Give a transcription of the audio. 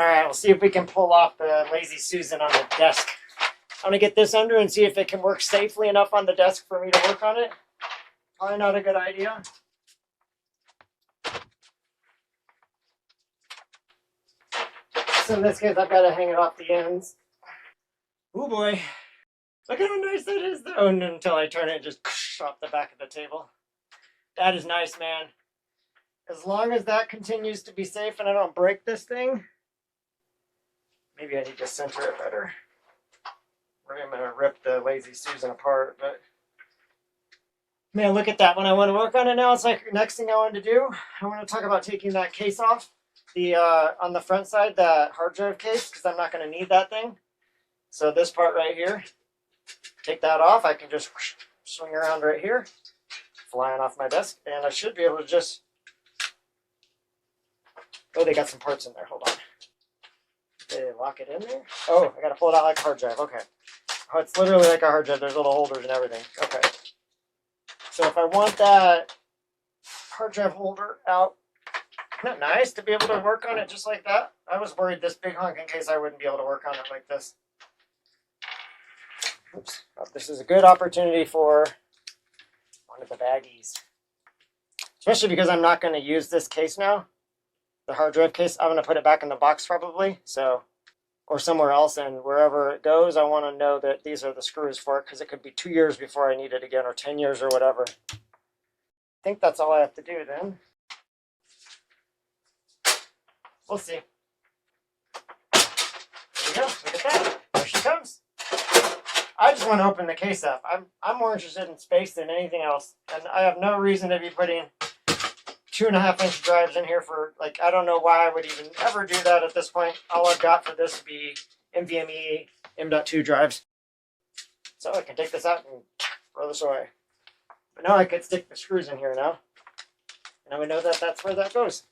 Alright, we'll see if we can pull off the Lazy Susan on the desk. I'm going to get this under and see if it can work safely enough on the desk for me to work on it. Probably not a good idea. So in this case, I've got to hang it off the ends. Oh boy. Look how nice that is though, and until I turn it and just off the back of the table. That is nice, man. As long as that continues to be safe and I don't break this thing. Maybe I need to center it better. I'm going to rip the Lazy Susan apart, but man, look at that. When I want to work on it now, it's like the next thing I want to do, I want to talk about taking that case off. The on the front side, that hard drive case, because I'm not going to need that thing. So this part right here, take that off. I can just swing around right here, flying off my desk, and I should be able to just... Oh, they got some parts in there. Hold on. Did they lock it in there? Oh, I got to pull it out like a hard drive. Okay. Oh, it's literally like a hard drive. There's little holders and everything. Okay. So if I want that hard drive holder out, isn't that nice to be able to work on it just like that? I was worried this big hunk in case I wouldn't be able to work on it like this. Oops. Oh, this is a good opportunity for one of the baggies. Especially because I'm not going to use this case now. The hard drive case, I'm going to put it back in the box probably. So, or somewhere else, and wherever it goes, I want to know that these are the screws for it, because it could be 2 years before I need it again, or 10 years or whatever. I think that's all I have to do then. We'll see. There you go. Look at that. There she comes. I just want to open the case up. I'm more interested in space than anything else, and I have no reason to be putting 2.5-inch drives in here for, like, I don't know why I would even ever do that at this point. All I've got for this would be NVMe M.2 drives. So I can take this out and throw this away. But now I could stick the screws in here now. And I would know that that's where that goes.